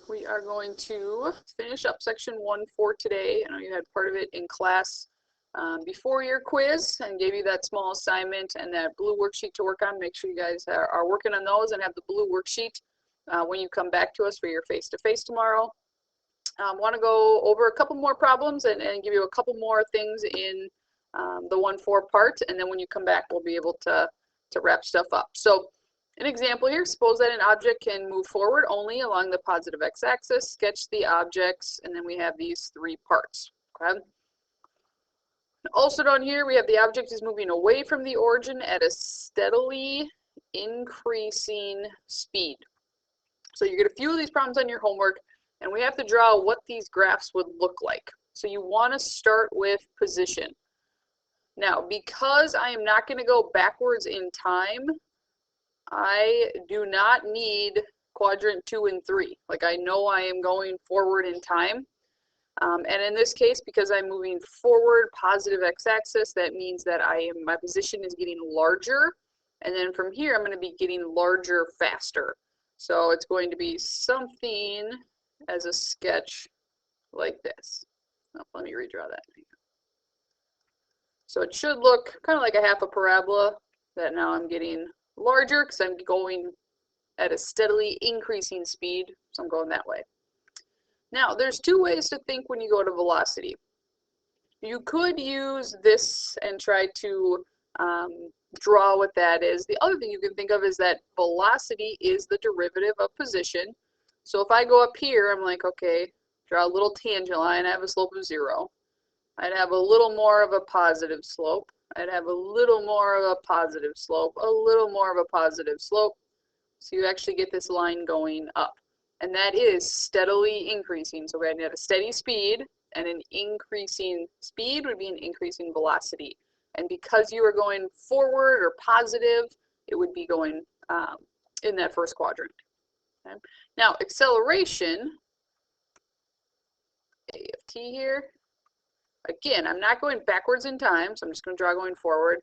we are going to finish up section 1 for today. I know you had part of it in class before your quiz and gave you that small assignment and that blue worksheet to work on. Make sure you guys are working on those and have the blue worksheet when you come back to us for your face-to-face tomorrow. Want to go over a couple more problems and give you a couple more things in the 1-4 part, and then when you come back we'll be able to wrap stuff up. So an example here, suppose that an object can move forward only along the positive x-axis. Sketch the objects, and then we have these 3 parts. Okay. Also down here we have the object is moving away from the origin at a steadily increasing speed. So you get a few of these problems on your homework, and we have to draw what these graphs would look like. So you want to start with position. Now, because I am not going to go backwards in time, I do not need quadrant 2 and 3. Like, I know I am going forward in time. And in this case, because I'm moving forward positive x-axis, that means that my position is getting larger. And then from here, I'm going to be getting larger faster. So it's going to be something as a sketch like this. Oh, let me redraw that. So it should look kind of like a half a parabola, that now I'm getting larger because I'm going at a steadily increasing speed, so I'm going that way. Now, there's 2 ways to think when you go to velocity. You could use this and try to draw what that is. The other thing you can think of is that velocity is the derivative of position. So if I go up here, I'm like, okay, draw a little tangent line, I have a slope of 0. I'd have a little more of a positive slope. I'd have a little more of a positive slope, a little more of a positive slope. So you actually get this line going up. And that is steadily increasing. So we're going to have a steady speed, and an increasing speed would be an increasing velocity. And because you are going forward or positive, it would be going in that first quadrant. Okay. Now, acceleration, A of t here. Again, I'm not going backwards in time, so I'm just going to draw going forward.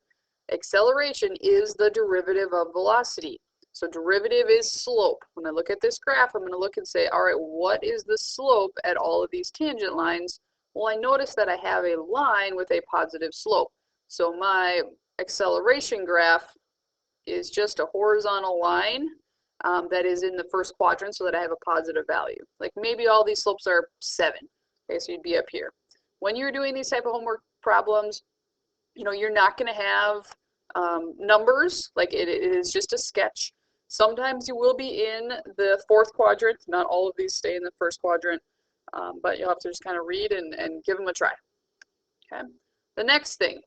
Acceleration is the derivative of velocity. So derivative is slope. When I look at this graph, I'm going to look and say, all right, what is the slope at all of these tangent lines? Well, I notice that I have a line with a positive slope. So my acceleration graph is just a horizontal line that is in the first quadrant so that I have a positive value. Like maybe all these slopes are 7. Okay, so you'd be up here. When you're doing these type of homework problems, you know, you're not going to have numbers. Like it is just a sketch. Sometimes you will be in the 4th quadrant. Not all of these stay in the 1st quadrant, but you'll have to just kind of read and give them a try. Okay. The next thing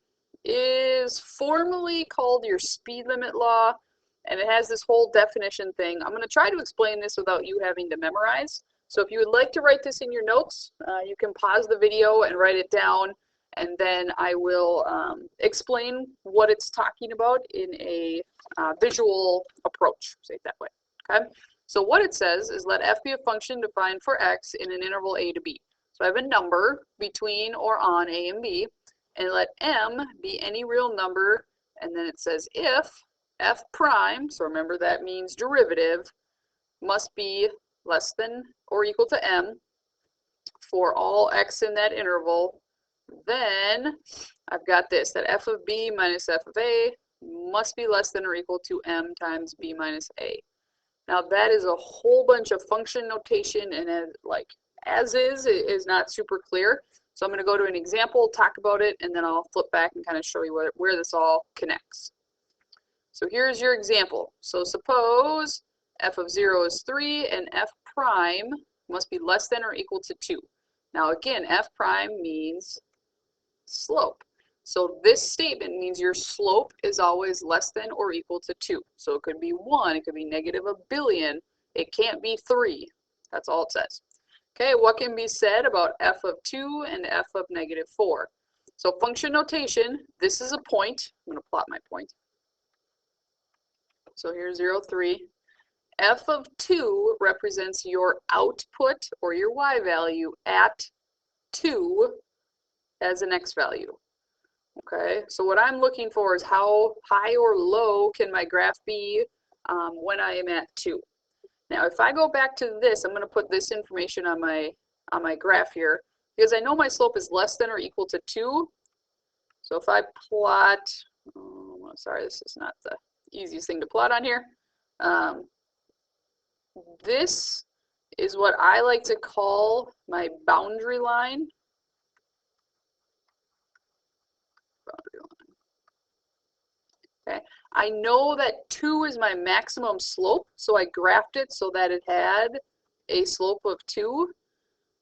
is formally called your speed limit law, and it has this whole definition thing. I'm going to try to explain this without you having to memorize. So if you would like to write this in your notes, you can pause the video and write it down, and then I will explain what it's talking about in a visual approach, say it that way. Okay. So what it says is let f be a function defined for x in an interval a to b. So I have a number between or on a and b, and let m be any real number, and then it says if f prime, so remember that means derivative, must be less than or equal to m for all x in that interval, then I've got this, that f of b minus f of a must be less than or equal to m times b minus a. Now that is a whole bunch of function notation, and as is not super clear. So I'm going to go to an example, talk about it, and then I'll flip back and kind of show you where this all connects. So here's your example. So suppose f of 0 is 3 and f prime must be less than or equal to 2. Now again, f prime means slope. So this statement means your slope is always less than or equal to 2. So it could be 1, it could be negative a billion, it can't be 3. That's all it says. Okay, what can be said about f of 2 and f of negative 4? So function notation, this is a point. I'm going to plot my point. So here's 0, 3. F of 2 represents your output or your y value at 2 as an x value. Okay, so what I'm looking for is how high or low can my graph be when I am at 2. Now, if I go back to this, I'm going to put this information on my graph here because I know my slope is less than or equal to 2. So if I plot, oh, sorry, this is not the easiest thing to plot on here. This is what I like to call my boundary line. Okay. I know that 2 is my maximum slope, so I graphed it so that it had a slope of 2.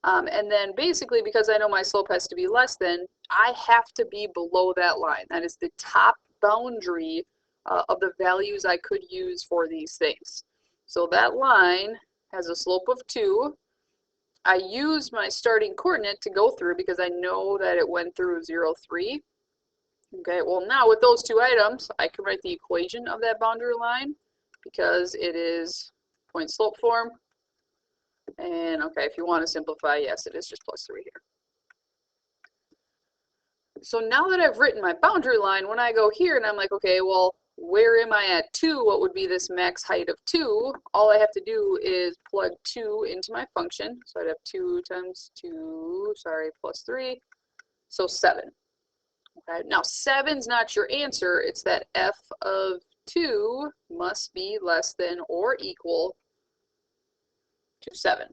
And then basically, because I know my slope has to be less than, I have to be below that line. That is the top boundary of the values I could use for these things. So that line has a slope of 2. I use my starting coordinate to go through because I know that it went through 0, 3. Okay, well now with those two items, I can write the equation of that boundary line because it is point slope form. And okay, if you want to simplify, yes, it is just plus 3 here. So now that I've written my boundary line, when I go here and I'm like, okay, well, where am I at 2? What would be this max height of 2? All I have to do is plug 2 into my function. So I'd have 2 times 2, sorry, plus 3, so 7. Okay, now 7's not your answer. It's that f of 2 must be less than or equal to 7.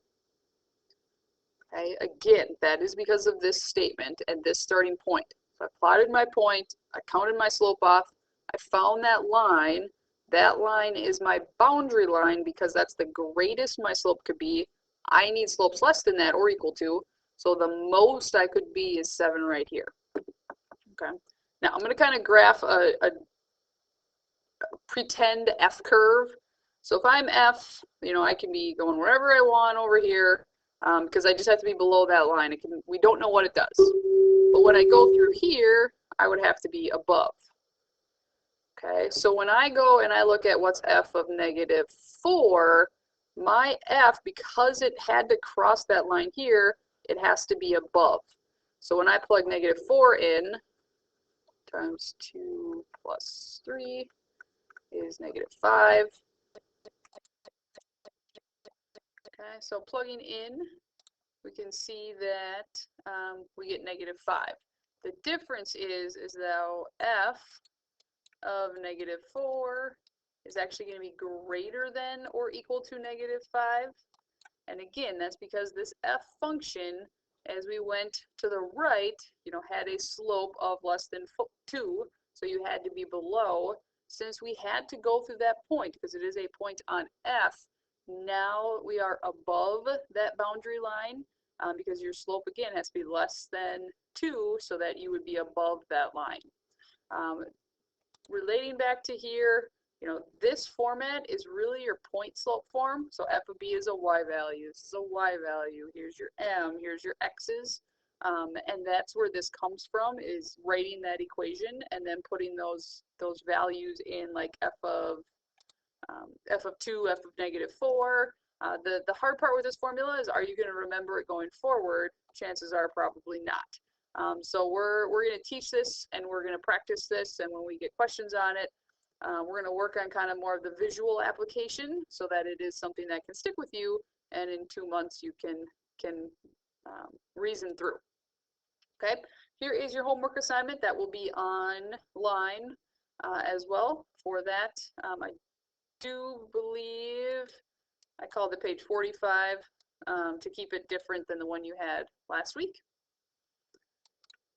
Okay, again, that is because of this statement and this starting point. So I plotted my point, I counted my slope off, I found that line. That line is my boundary line because that's the greatest my slope could be. I need slopes less than that or equal to, so the most I could be is 7 right here. Okay. Now I'm going to kind of graph a pretend F curve. So if I'm F, you know, I can be going wherever I want over here because I just have to be below that line. We don't know what it does. But when I go through here, I would have to be above. Okay, so when I go and I look at what's F of -4, my F, because it had to cross that line here, it has to be above. So when I plug -4 in, times 2 plus 3 is -5. Okay, so plugging in, we can see that we get -5. The difference is though f of -4 is actually going to be greater than or equal to -5. And again, that's because this f function, as we went to the right, you know, had a slope of less than 2, so you had to be below. Since we had to go through that point, because it is a point on f, now we are above that boundary line because your slope, again, has to be less than 2 so that you would be above that line. Relating back to here, you know, this format is really your point slope form. So f of b is a y value. This is a y value. Here's your m. Here's your x's. And that's where this comes from, is writing that equation and then putting those values in, like f of 2, f of -4. The hard part with this formula is, are you going to remember it going forward? Chances are probably not. So we're going to teach this and we're going to practice this, and when we get questions on it, we're going to work on kind of more of the visual application so that it is something that can stick with you, and in 2 months you can reason through. Okay, here is your homework assignment that will be online as well. For that, I do believe I called it page 45 to keep it different than the one you had last week.